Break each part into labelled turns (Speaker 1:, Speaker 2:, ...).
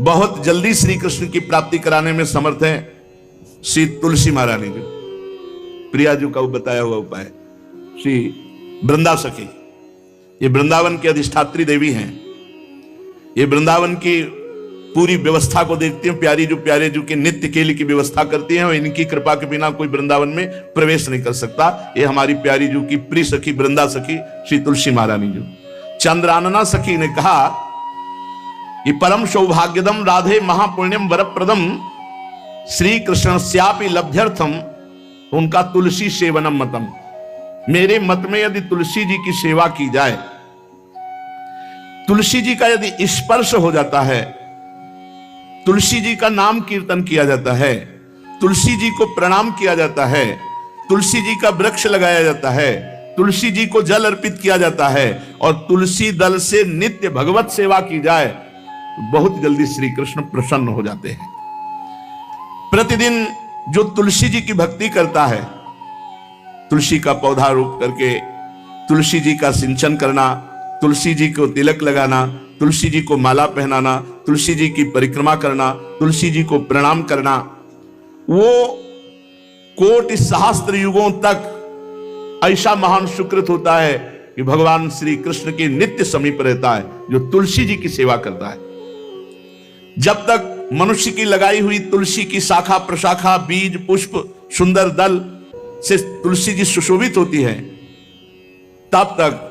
Speaker 1: बहुत जल्दी श्री कृष्ण की प्राप्ति कराने में समर्थ है श्री तुलसी महारानी जी। प्रिया जी का बताया हुआ उपाय श्री वृंदा सखी, ये वृंदावन की अधिष्ठात्री देवी हैं। ये वृंदावन की पूरी व्यवस्था को देखती हैं। प्यारे जो के नित्य केली की व्यवस्था करती हैं और इनकी कृपा के बिना कोई वृंदावन में प्रवेश नहीं कर सकता। ये हमारी प्यारी जो की प्रिय सखी वृंदा सखी श्री तुलसी महारानी जी। चंद्रानना सखी ने कहा कि परम सौभाग्यदम राधे महापुण्यम वरप्रदम श्री कृष्णस्यापि लभ्यर्थम उनका तुलसी सेवनम मतम। मेरे मत में यदि तुलसी जी की सेवा की जाए, तुलसी जी का यदि स्पर्श हो जाता है, तुलसी जी का नाम कीर्तन किया जाता है, तुलसी जी को प्रणाम किया जाता है, तुलसी जी का वृक्ष लगाया जाता है, तुलसी जी को जल अर्पित किया जाता है और तुलसी दल से नित्य भगवत सेवा की जाए, तो बहुत जल्दी श्री कृष्ण प्रसन्न हो जाते हैं। प्रतिदिन जो तुलसी जी की भक्ति करता है, तुलसी का पौधा रोप करके तुलसी जी का सिंचन करना, तुलसी जी को तिलक लगाना, तुलसी जी को माला पहनाना, तुलसी जी की परिक्रमा करना, तुलसी जी को प्रणाम करना, वो कोटि सहस्त्र युगों तक ऐसा महान सुकृत होता है कि भगवान श्री कृष्ण के नित्य समीप रहता है जो तुलसी जी की सेवा करता है। जब तक मनुष्य की लगाई हुई तुलसी की शाखा प्रशाखा बीज पुष्प सुंदर दल से तुलसी जी सुशोभित होती है, तब तक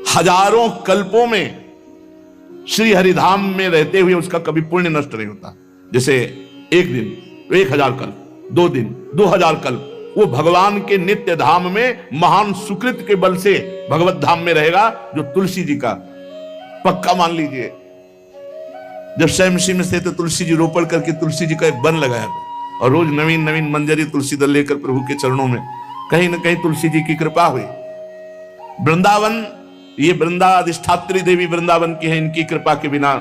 Speaker 1: हजारों कल्पों में श्री हरिधाम में रहते हुए उसका कभी पुण्य नष्ट नहीं होता। जैसे एक दिन 1000 कल्प, 2 दिन 2000 कल्प वो भगवान के नित्य धाम में महान सुकृत के बल से भगवत धाम में रहेगा, जो तुलसी जी का पक्का मान लीजिए। जब स्वयं में थे तो तुलसी जी रोपण करके तुलसी जी का एक वन लगाया था और रोज नवीन नवीन मंजरी तुलसी दल लेकर प्रभु के चरणों में, कहीं ना कहीं तुलसी जी की कृपा हुई। वृंदावन, ये वृंदा अधिष्ठात्री देवी वृंदावन की है, इनकी कृपा के बिना।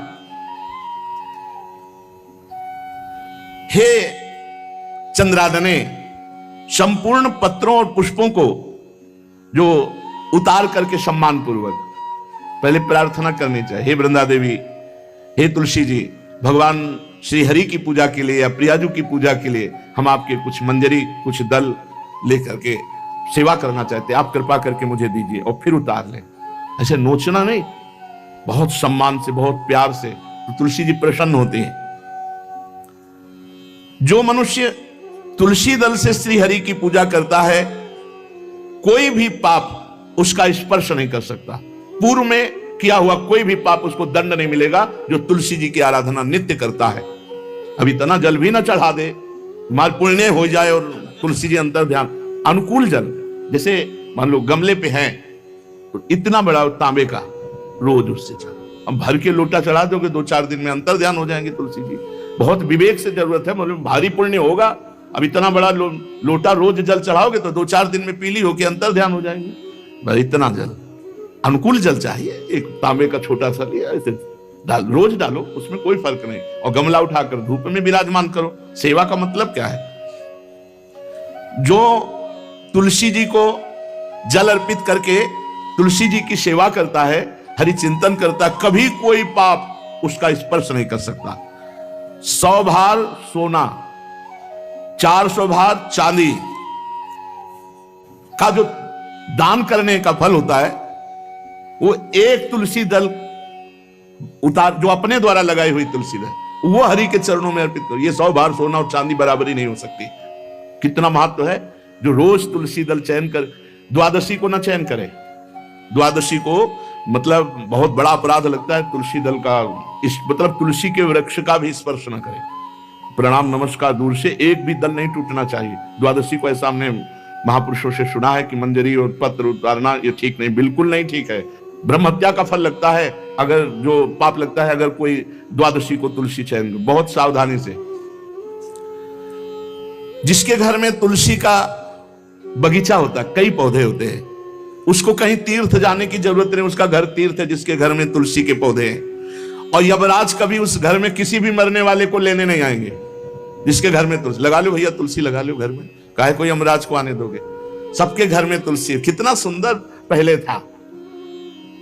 Speaker 1: हे चंद्रादने, संपूर्ण पत्रों और पुष्पों को जो उतार करके सम्मान पूर्वक पहले प्रार्थना करनी चाहिए। हे वृंदा देवी, हे तुलसी जी, भगवान श्री हरि की पूजा के लिए या प्रियाजू की पूजा के लिए हम आपके कुछ मंजरी कुछ दल लेकर के सेवा करना चाहते हैं, आप कृपा करके मुझे दीजिए और फिर उतार लें। ऐसे नोचना नहीं, बहुत सम्मान से बहुत प्यार से, तो तुलसी जी प्रसन्न होते हैं। जो मनुष्य तुलसी दल से श्री हरि की पूजा करता है, कोई भी पाप उसका स्पर्श नहीं कर सकता। पूर्व में किया हुआ कोई भी पाप उसको दंड नहीं मिलेगा जो तुलसी जी की आराधना नित्य करता है। अब इतना जल भी ना चढ़ा दे, माल पुण्य हो जाए और तुलसी जी अंतर ध्यान अनुकूल जल, जैसे मान लो गमले पे हैं तो इतना बड़ा तांबे का रोज उससे चढ़ा, अब भर के लोटा चढ़ा दोगे 2-4 दिन में अंतर ध्यान हो जाएंगे तुलसी जी। बहुत विवेक से जरूरत है, मतलब भारी पुण्य होगा। अब इतना बड़ा लोटा रोज जल चढ़ाओगे तो 2-4 दिन में पीली होके अंतर ध्यान हो जाएंगे। इतना जल, अनुकूल जल चाहिए। एक तांबे का छोटा सा लिया, ऐसे रोज डालो, उसमें कोई फर्क नहीं, और गमला उठाकर धूप में विराजमान करो। सेवा का मतलब क्या है? जो तुलसी जी को जल अर्पित करके तुलसी जी की सेवा करता है, हरि चिंतन करता है, कभी कोई पाप उसका स्पर्श नहीं कर सकता। 100 भार सोना, 400 भार चांदी का जो दान करने का फल होता है, वो एक तुलसी दल उतार जो अपने द्वारा लगाई हुई तुलसी दल, वो हरि के चरणों में अर्पित करो। ये 100 भार सोना और चांदी बराबरी नहीं हो सकती। कितना महत्व है। जो रोज तुलसी दल चयन कर, द्वादशी को ना चयन करे, द्वादशी को मतलब बहुत बड़ा अपराध लगता है तुलसी दल का, इस मतलब तुलसी के वृक्ष का भी स्पर्श न करे। प्रणाम नमस्कार दूर से, एक भी दल नहीं टूटना चाहिए। द्वादशी को ऐसा हमने महापुरुषों से सुना है कि मंजरी और पत्र उतारना ये ठीक नहीं, बिल्कुल नहीं ठीक है। ब्रह्म हत्या का फल लगता है, अगर जो पाप लगता है अगर कोई द्वादशी को तुलसी चयन, बहुत सावधानी से। जिसके घर में तुलसी का बगीचा होता है, कई पौधे होते हैं, उसको कहीं तीर्थ जाने की जरूरत नहीं, उसका घर तीर्थ है जिसके घर में तुलसी के पौधे हैं। और यमराज कभी उस घर में किसी भी मरने वाले को लेने नहीं आएंगे। जिसके घर में तुलसी, लगा लो भैया तुलसी लगा लो घर में, काहे कोई यमराज को आने दोगे? सबके घर में तुलसी। कितना सुंदर पहले था।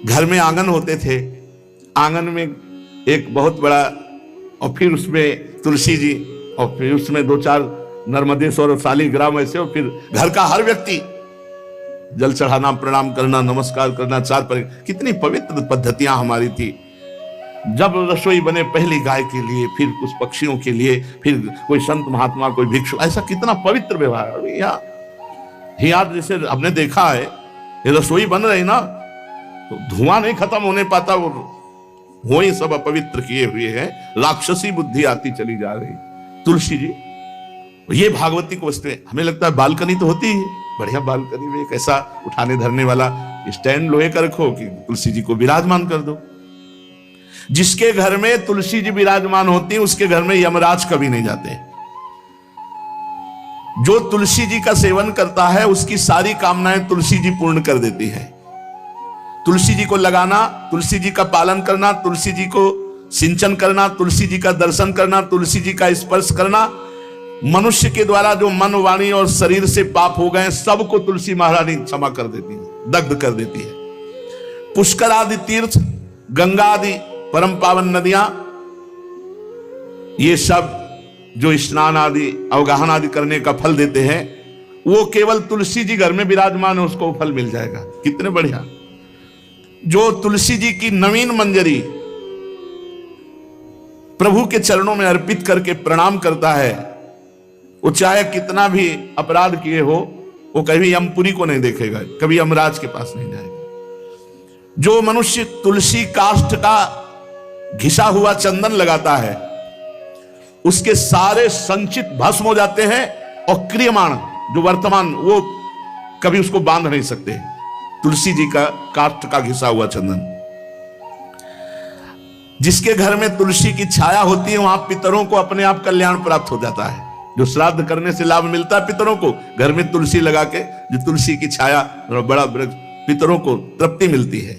Speaker 1: घर में आंगन होते थे, आंगन में एक बहुत बड़ा, और फिर उसमें तुलसी जी, और फिर उसमें 2-4 नर्मदेश्वर और शालिग्राम ऐसे, और फिर घर का हर व्यक्ति जल चढ़ाना, प्रणाम करना, नमस्कार करना, 4 पर। कितनी पवित्र पद्धतियां हमारी थी। जब रसोई बने पहली गाय के लिए, फिर कुछ पक्षियों के लिए, फिर कोई संत महात्मा, कोई भिक्षु, ऐसा कितना पवित्र व्यवहार। यहाँ जैसे हमने देखा है, ये रसोई बन रही ना तो धुआं नहीं खत्म होने पाता, वो ही सब अपवित्र किए हुए हैं, राक्षसी बुद्धि आती चली जा रही। तुलसी जी, ये भागवती को वस्तु हमें लगता है बालकनी तो होती है, बढ़िया बालकनी में एक ऐसा उठाने धरने वाला स्टैंड लोहे का रखो कि तुलसी जी को विराजमान कर दो। जिसके घर में तुलसी जी विराजमान होती है उसके घर में यमराज कभी नहीं जाते। जो तुलसी जी का सेवन करता है उसकी सारी कामनाएं तुलसी जी पूर्ण कर देती है। तुलसी जी को लगाना, तुलसी जी का पालन करना, तुलसी जी को सिंचन करना, तुलसी जी का दर्शन करना, तुलसी जी का स्पर्श करना, मनुष्य के द्वारा जो मन, वाणी और शरीर से पाप हो गए सबको तुलसी महारानी क्षमा कर देती है, दग्ध कर देती है। पुष्कर आदि तीर्थ, गंगा आदि परम पावन नदियां, ये सब जो स्नान आदि, अवगाहन आदि करने का फल देते हैं, वो केवल तुलसी जी घर में विराजमान है उसको फल मिल जाएगा। कितने बढ़िया। जो तुलसी जी की नवीन मंजरी प्रभु के चरणों में अर्पित करके प्रणाम करता है, वो चाहे कितना भी अपराध किए हो, वो कभी यमपुरी को नहीं देखेगा, कभी यमराज के पास नहीं जाएगा। जो मनुष्य तुलसी काष्ठ का घिसा हुआ चंदन लगाता है, उसके सारे संचित भस्म हो जाते हैं, और क्रियमाण जो वर्तमान, वो कभी उसको बांध नहीं सकते। तुलसी जी का काष्ठ का घिसा हुआ चंदन। जिसके घर में तुलसी की छाया होती है वहां पितरों को अपने आप कल्याण प्राप्त हो जाता है। जो श्राद्ध करने से लाभ मिलता है पितरों को, घर में तुलसी लगा के, जो तुलसी की छाया, बड़ा पितरों को तृप्ति मिलती है।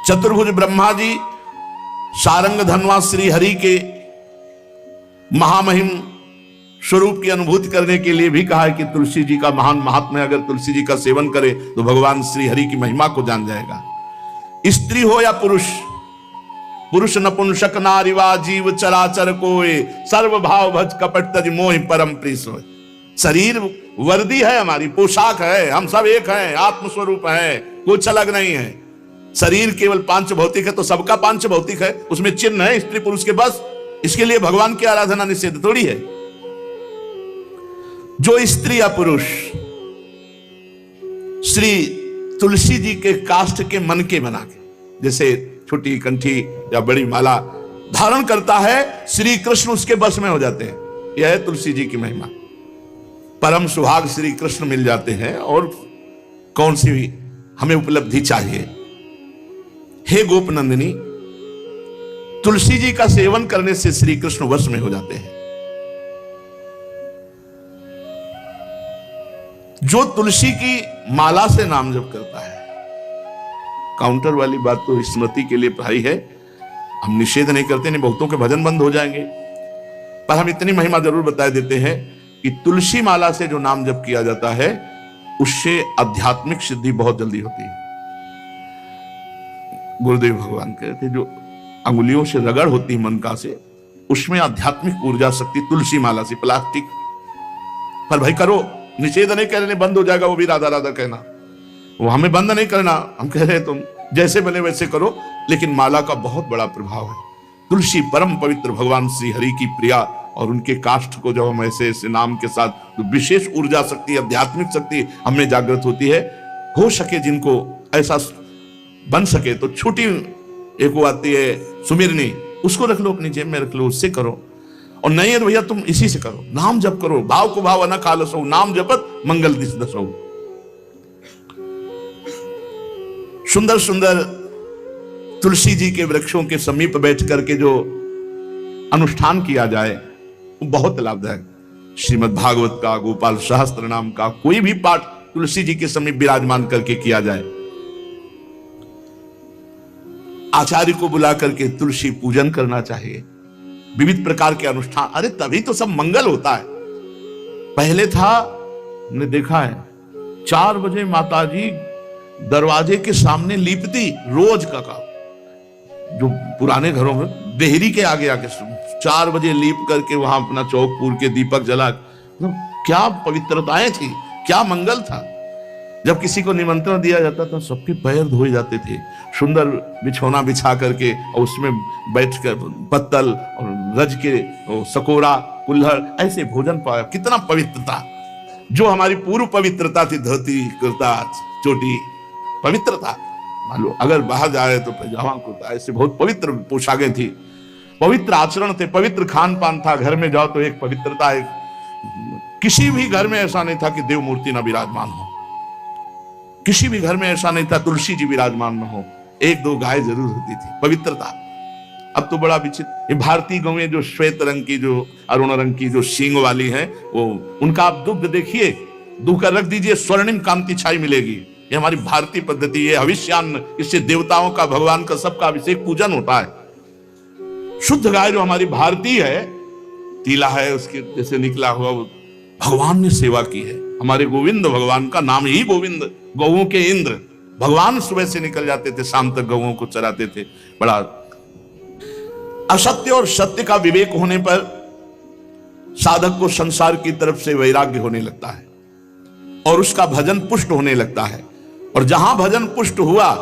Speaker 1: चतुर्भुज ब्रह्मा जी सारंग धनवा श्री हरि के महामहिम स्वरूप की अनुभूति करने के लिए भी कहा है कि तुलसी जी का महान महात्मा है, अगर तुलसी जी का सेवन करे तो भगवान श्री हरि की महिमा को जान जाएगा। स्त्री हो या पुरुष, पुरुष नपुंसक नारीवा जीव चराचर कोय, सर्व भाव भज कपट तज मोहि परम प्रिय सोय। शरीर वर्दी है, हमारी पोशाक है, हम सब एक हैं, आत्मस्वरूप है, कुछ अलग नहीं है। शरीर केवल पांच भौतिक है तो सबका पांच भौतिक है, उसमें चिन्ह है स्त्री पुरुष के, बस। इसके लिए भगवान की आराधना निषेध थोड़ी है। जो स्त्री या पुरुष श्री तुलसी जी के काष्ठ के मन के बना के, जैसे छोटी कंठी या बड़ी माला धारण करता है, श्री कृष्ण उसके बस में हो जाते हैं। यह है तुलसी जी की महिमा। परम सुहाग श्री कृष्ण मिल जाते हैं, और कौन सी भी हमें उपलब्धि चाहिए। हे गोप नंदिनी, तुलसी जी का सेवन करने से श्री कृष्ण वश में हो जाते हैं। जो तुलसी की माला से नाम जप करता है, काउंटर वाली बात तो स्मृति के लिए पढ़ाई है, हम निषेध नहीं करते, नहीं बहुतों के भजन बंद हो जाएंगे, पर हम इतनी महिमा जरूर बता देते हैं कि तुलसी माला से जो नाम जप किया जाता है उससे आध्यात्मिक सिद्धि बहुत जल्दी होती है। गुरुदेव भगवान कहते जो अंगुलियों से रगड़ होती है मन का से, उसमें आध्यात्मिक ऊर्जा शक्ति तुलसी माला से। प्लास्टिक पर भाई करो, निषेध नहीं कह रहे, बंद हो जाएगा वो भी राधा राधा कहना, वो हमें बंद नहीं करना। हम कह रहे तुम जैसे बने वैसे करो, लेकिन माला का बहुत बड़ा प्रभाव है। तुलसी परम पवित्र भगवान श्री हरि की प्रिया, और उनके काष्ठ को जब हम ऐसे ऐसे नाम के साथ, तो विशेष ऊर्जा शक्ति, आध्यात्मिक शक्ति हमें जागृत होती है। हो सके जिनको ऐसा बन सके तो छोटी एक वो आती है सुमिरनी, उसको रख लो, अपनी जेब में रख लो, उससे करो। और नहीं है तो भैया तुम इसी से करो, नाम जप करो, भाव को भाव न खालसो, नाम जपत मंगल दिस दसो। सुंदर सुंदर तुलसी जी के वृक्षों के समीप बैठ करके जो अनुष्ठान किया जाए वो बहुत लाभदायक। श्रीमद् भागवत का, गोपाल सहस्त्र नाम का कोई भी पाठ तुलसी जी के समीप विराजमान करके किया जाए। आचार्य को बुला करके तुलसी पूजन करना चाहिए। विविध प्रकार के अनुष्ठान, अरे तभी तो सब मंगल होता है। पहले था, हमने देखा है, 4 बजे माताजी दरवाजे के सामने लीपती, रोज का काम। जो पुराने घरों में देहरी के आगे आके 4 बजे लीप करके वहां अपना चौक पूर के दीपक जला, मतलब क्या पवित्रताएं थी, क्या मंगल था। जब किसी को निमंत्रण दिया जाता था सबके पैर धोए जाते थे, सुंदर बिछौना बिछा करके और उसमें बैठकर पत्तल और रज के सकोरा कुल्हड़ ऐसे भोजन पाया। कितना पवित्रता, जो हमारी पूर्व पवित्रता थी, धोती कुर्ता चोटी पवित्रता। मान लो अगर बाहर जा रहे तो पैजामा कुर्ता, ऐसे बहुत पवित्र पोशाकें थी, पवित्र आचरण थे, पवित्र खान पान था। घर में जाओ तो एक पवित्रता, एक किसी भी घर में ऐसा नहीं था कि देव मूर्ति न विराजमान हो, किसी भी घर में ऐसा नहीं था तुलसी जी विराजमान न हो, 1-2 गाय जरूर होती थी, पवित्रता। अब तो बड़ा विचित्र, ये भारतीय गौएं जो श्वेत रंग की, जो अरुण रंग की, जो सींग वाली हैं, वो उनका आप दुग्ध देखिए, दूध रख दीजिए, स्वर्णिम कांति छाई मिलेगी। ये हमारी भारतीय पद्धति है, हविष्यान्न, इससे देवताओं का, भगवान का, सबका अभिषेक पूजन होता है। शुद्ध गाय जो हमारी भारतीय है, तीला है उसके जैसे निकला हुआ, वो भगवान ने सेवा की है। हमारे गोविंद भगवान का नाम ही गोविंद, गौओं के इंद्र। भगवान सुबह से निकल जाते थे, शाम तक गौओं को चराते थे। बड़ा असत्य और सत्य का विवेक होने पर साधक को संसार की तरफ से वैराग्य होने लगता है और उसका भजन पुष्ट होने लगता है। और जहां भजन पुष्ट हुआ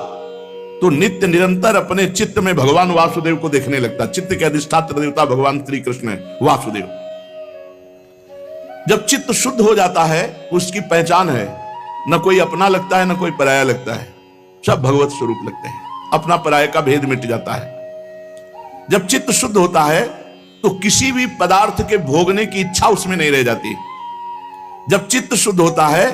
Speaker 1: तो नित्य निरंतर अपने चित्त में भगवान वासुदेव को देखने लगता। चित्त के अधिष्ठात्र देवता भगवान श्री कृष्ण है, वासुदेव। जब चित्त शुद्ध हो जाता है, उसकी पहचान है, न कोई अपना लगता है न कोई पराया लगता है, सब भगवत स्वरूप लगते हैं, अपना पराया का भेद मिट जाता है। जब चित्त शुद्ध होता है तो किसी भी पदार्थ के भोगने की इच्छा उसमें नहीं रह जाती। जब चित्त शुद्ध होता है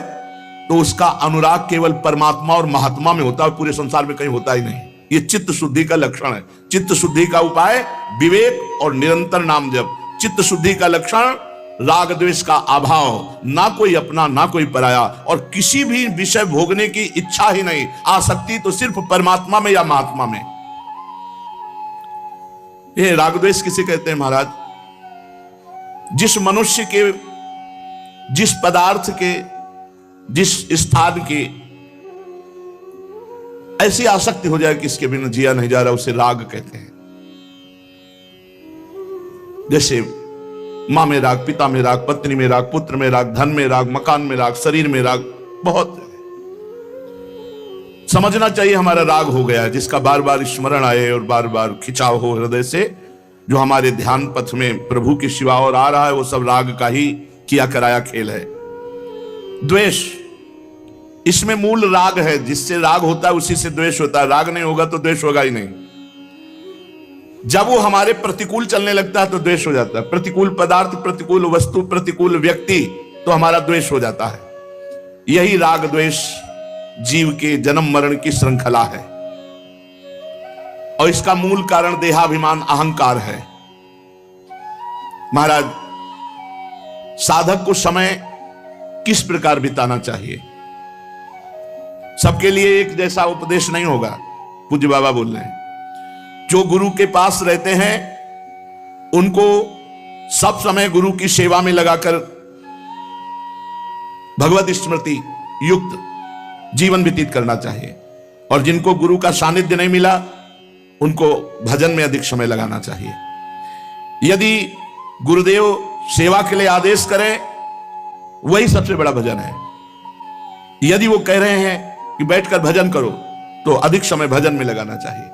Speaker 1: तो उसका अनुराग केवल परमात्मा और महात्मा में होता है, पूरे संसार में कहीं होता ही नहीं। ये चित्त शुद्धि का लक्षण है। चित्त शुद्धि का उपाय विवेक और निरंतर नाम जप। चित्त शुद्धि का लक्षण राग द्वेष का अभाव, ना कोई अपना ना कोई पराया, और किसी भी विषय भोगने की इच्छा ही नहीं, आसक्ति तो सिर्फ परमात्मा में या महात्मा में। ये राग द्वेष किसे कहते हैं महाराज? जिस मनुष्य के, जिस पदार्थ के, जिस स्थान की ऐसी आसक्ति हो जाए कि इसके बिना जिया नहीं जा रहा, उसे राग कहते हैं। जैसे मां में राग, पिता में राग, पत्नी में राग, पुत्र में राग, धन में राग, मकान में राग, शरीर में राग, बहुत समझना चाहिए हमारा राग हो गया, जिसका बार बार स्मरण आए और बार बार खिंचाव हो हृदय से। जो हमारे ध्यान पथ में प्रभु की शिवा और आ रहा है, वो सब राग का ही किया कराया खेल है। द्वेष, इसमें मूल राग है, जिससे राग होता है उसी से द्वेष होता है। राग नहीं होगा तो द्वेष होगा ही नहीं। जब वो हमारे प्रतिकूल चलने लगता है तो द्वेष हो जाता है। प्रतिकूल पदार्थ, प्रतिकूल वस्तु, प्रतिकूल व्यक्ति, तो हमारा द्वेष हो जाता है। यही राग द्वेष जीव के जन्म मरण की श्रृंखला है और इसका मूल कारण देहाभिमान, अहंकार है। महाराज, साधक को समय किस प्रकार बिताना चाहिए? सबके लिए एक जैसा उपदेश नहीं होगा। पूज्य बाबा बोल रहे हैं, जो गुरु के पास रहते हैं उनको सब समय गुरु की सेवा में लगाकर भगवत स्मृति युक्त जीवन व्यतीत करना चाहिए, और जिनको गुरु का सानिध्य नहीं मिला उनको भजन में अधिक समय लगाना चाहिए। यदि गुरुदेव सेवा के लिए आदेश करें, वही सबसे बड़ा भजन है। यदि वो कह रहे हैं कि बैठकर भजन करो, तो अधिक समय भजन में लगाना चाहिए।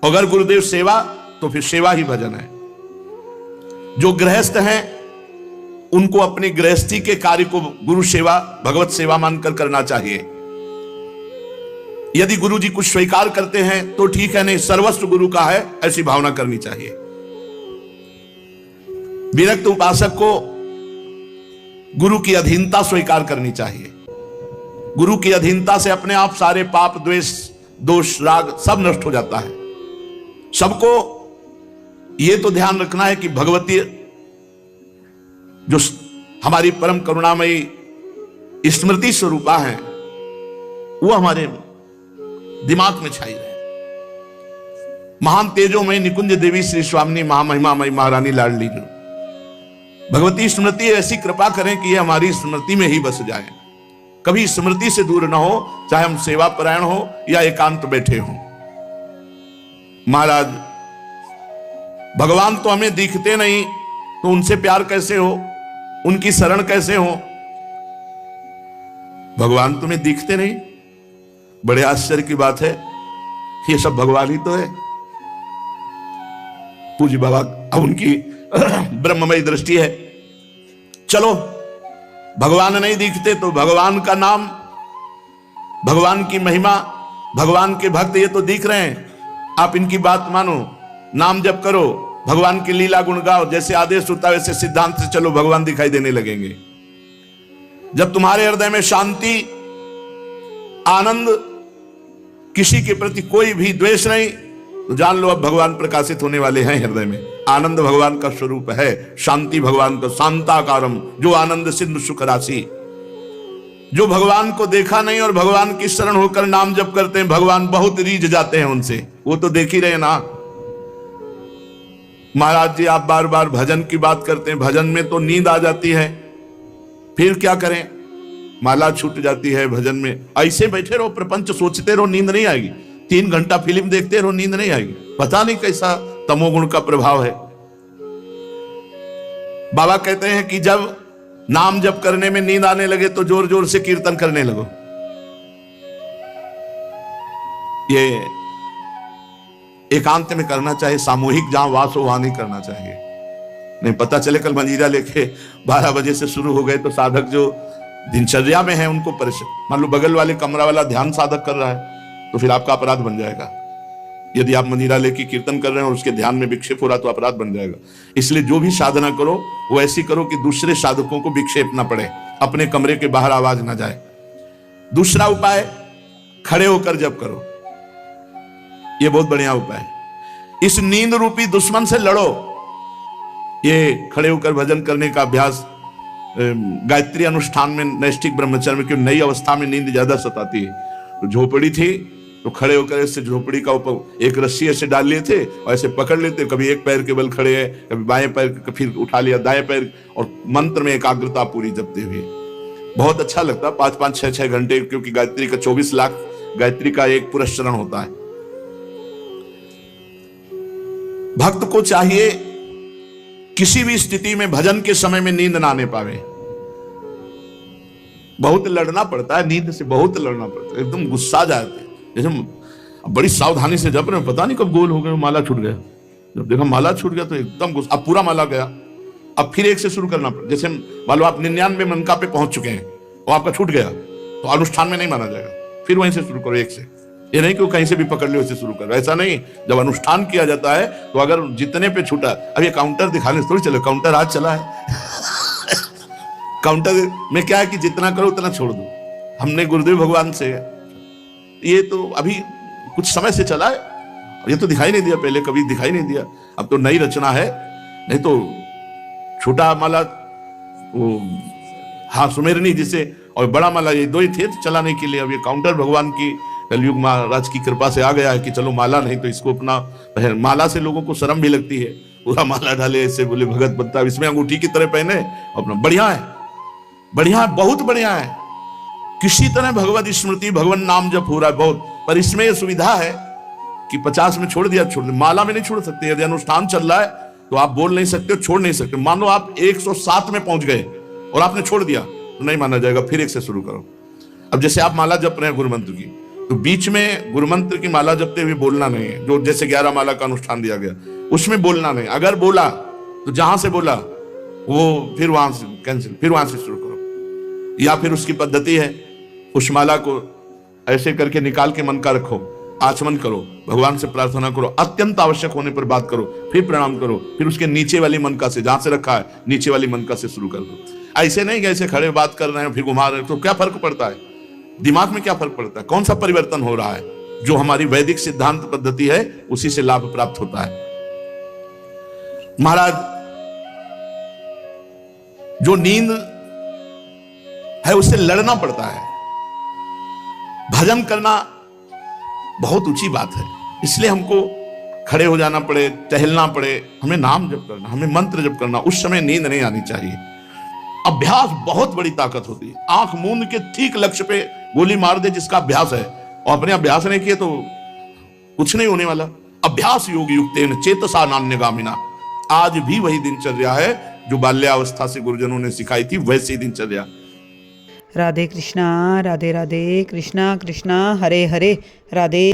Speaker 1: अगर गुरुदेव सेवा, तो फिर सेवा ही भजन है। जो गृहस्थ हैं उनको अपनी गृहस्थी के कार्य को गुरु सेवा, भगवत सेवा मानकर करना चाहिए। यदि गुरु जी कुछ स्वीकार करते हैं तो ठीक है, नहीं सर्वस्व गुरु का है, ऐसी भावना करनी चाहिए। विरक्त उपासक को गुरु की अधीनता स्वीकार करनी चाहिए। गुरु की अधीनता से अपने आप सारे पाप, द्वेष, दोष, राग सब नष्ट हो जाता है। सबको यह तो ध्यान रखना है कि भगवती जो हमारी परम करुणामयी स्मृति स्वरूपा है, वो हमारे दिमाग में छाई रहे। महान तेजोमयी निकुंज देवी श्री स्वामिनी महामहिमामयी महारानी लाडली जो भगवती स्मृति ऐसी कृपा करें कि ये हमारी स्मृति में ही बस जाए, कभी स्मृति से दूर ना हो, चाहे हम सेवा परायण हो या एकांत बैठे हो। महाराज भगवान तो हमें दिखते नहीं, तो उनसे प्यार कैसे हो, उनकी शरण कैसे हो? भगवान तुम्हें दिखते नहीं, बड़े आश्चर्य की बात है, ये सब भगवान ही तो है। पूज्य बाबा अब उनकी ब्रह्ममयी दृष्टि है। चलो भगवान नहीं दिखते तो भगवान का नाम, भगवान की महिमा, भगवान के भक्त ये तो दिख रहे हैं, आप इनकी बात मानो, नाम जप करो, भगवान की लीला गुण गाओ, जैसे आदेश होता है वैसे सिद्धांत से चलो, भगवान दिखाई देने लगेंगे। जब तुम्हारे हृदय में शांति, आनंद, किसी के प्रति कोई भी द्वेष नहीं, तो जान लो अब भगवान प्रकाशित होने वाले हैं हृदय में। आनंद भगवान का स्वरूप है, शांति भगवान का, शांताकारम, जो आनंद सिंधु सुख राशि। जो भगवान को देखा नहीं और भगवान की शरण होकर नाम जप करते हैं, भगवान बहुत रीझ जाते हैं उनसे, वो तो देख ही रहे ना। महाराज जी आप बार बार भजन की बात करते हैं, भजन में तो नींद आ जाती है, फिर क्या करें, माला छूट जाती है भजन में। ऐसे बैठे रहो, प्रपंच सोचते रहो, नींद नहीं आएगी। 3 घंटा फिल्म देखते रहो, नींद नहीं आएगी। पता नहीं कैसा तमोगुण का प्रभाव है। बाबा कहते हैं कि जब नाम जप करने में नींद आने लगे तो जोर जोर से कीर्तन करने लगो। ये एकांत में करना चाहिए, सामूहिक जहां वास हो वहां नहीं करना चाहिए। नहीं पता चले कल मंजीरा लेके 12 बजे से शुरू हो गए तो साधक जो दिनचर्या में है उनको परेशान, मान लो बगल वाले कमरा वाला ध्यान साधक कर रहा है तो फिर आपका अपराध बन जाएगा। यदि आप मंजीरा लेके कीर्तन कर रहे हैं और उसके ध्यान में विक्षेप हो रहा तो अपराध बन जाएगा। इसलिए जो भी साधना करो वो ऐसी करो कि दूसरे साधकों को विक्षेप ना पड़े, अपने कमरे के बाहर आवाज ना जाए। दूसरा उपाय, खड़े होकर जप करो, ये बहुत बढ़िया उपाय है। इस नींद रूपी दुश्मन से लड़ो। ये खड़े होकर भजन करने का अभ्यास गायत्री अनुष्ठान में, नैष्ठिक ब्रह्मचर्य में, क्यों नई अवस्था में नींद ज्यादा सताती है। तो झोपड़ी थी तो खड़े होकर ऐसे झोपड़ी का ऊपर एक रस्सी ऐसे डाल लिए थे और ऐसे पकड़ लेते, कभी एक पैर के बल खड़े है, कभी बाएं पैर, फिर उठा लिया दाएं पैर, और मंत्र में एकाग्रता पूरी जपते हुए बहुत अच्छा लगता। 5-5, 6-6 घंटे, क्योंकि गायत्री का 24 लाख गायत्री का एक पुरस्चरण होता है। भक्त को चाहिए किसी भी स्थिति में भजन के समय में नींद ना आने पावे। बहुत लड़ना पड़ता है नींद से, बहुत लड़ना पड़ता है, एकदम गुस्सा जाते हैं। जैसे बड़ी सावधानी से जप रहे हैं, पता नहीं कब गोल हो गए, माला छूट गया। जब देखा माला छूट गया तो एकदम गुस्सा, अब पूरा माला गया, अब फिर एक से शुरू करना पड़ा। जैसे मान लो आप 99 मनका पे पहुंच चुके हैं और आपका छूट गया तो अनुष्ठान में नहीं माना जाएगा, फिर वहीं से शुरू करो एक से। ये नहीं कि कहीं से भी पकड़ लो वैसे शुरू करो, ऐसा नहीं। जब अनुष्ठान किया जाता है तो अगर जितने पे छूटा, अब ये काउंटर दिखाने थोड़ी चलो, काउंटर आज चला है काउंटर में क्या है कि जितना करो उतना छोड़ दो। हमने गुरुदेव भगवान से, ये तो अभी कुछ समय से चला है, ये तो दिखाई नहीं दिया, पहले कभी दिखाई नहीं दिया, अब तो नई रचना है। नहीं तो छोटा माला वो, हाँ सुमेरनी जिसे, और बड़ा माला, ये 2 ही थे चलाने के लिए। अब ये काउंटर भगवान की कलयुग महाराज की कृपा से आ गया है कि चलो माला नहीं तो इसको अपना पहन। माला से लोगों को शर्म भी लगती है, पूरा माला डाले ऐसे, बोले भगत बनता है, इसमें अंगूठी की तरह पहने अपना। बढ़िया है, बढ़िया है, बहुत बढ़िया है। किसी तरह भगवत स्मृति, भगवान नाम जप हो रहा है बहुत, पर इसमें यह सुविधा है कि 50 में छोड़ दिया, छोड़ दिया। माला में नहीं छोड़ सकते, यदि अनुष्ठान चल रहा है तो आप बोल नहीं सकते, छोड़ नहीं सकते। मान लो आप 107 में पहुंच गए और आपने छोड़ दिया तो नहीं माना जाएगा, फिर एक से शुरू करो। अब जैसे आप माला जप रहे हैं गुरु मंत्र की, तो बीच में गुरु मंत्र की माला जपते हुए बोलना नहीं है। जो जैसे 11 माला का अनुष्ठान दिया गया उसमें बोलना नहीं, अगर बोला तो जहां से बोला वो फिर वहां से कैंसिल, फिर वहां से शुरू करो। या फिर उसकी पद्धति है, उस माला को ऐसे करके निकाल के मन का रखो, आचमन करो, भगवान से प्रार्थना करो, अत्यंत आवश्यक होने पर बात करो, फिर प्रणाम करो, फिर उसके नीचे वाली मनका से, जहां से रखा है नीचे वाली मनका से शुरू कर दो। ऐसे नहीं कि ऐसे खड़े बात कर रहे हैं फिर घुमा रहे हैं, तो क्या फर्क पड़ता है दिमाग में, क्या फर्क पड़ता है, कौन सा परिवर्तन हो रहा है? जो हमारी वैदिक सिद्धांत पद्धति है उसी से लाभ प्राप्त होता है। महाराज जो नींद है उससे लड़ना पड़ता है, भजन करना बहुत ऊंची बात है, इसलिए हमको खड़े हो जाना पड़े, टहलना पड़े, हमें नाम जप करना, हमें मंत्र जप करना, उस समय नींद नहीं आनी चाहिए। अभ्यास बहुत बड़ी ताकत होती है। आंख मूंद के ठीक लक्ष्य पे गोली मार दे जिसका अभ्यास है, और अपने अभ्यास नहीं किए तो कुछ नहीं होने वाला। अभ्यास योग युक्तेन चेतसा नान्यगामिना। आज भी वही दिनचर्या है जो बाल्यावस्था से गुरुजनों ने सिखाई थी, वैसी दिनचर्या।
Speaker 2: राधे कृष्णा, राधे राधे, कृष्णा कृष्णा हरे हरे, राधे।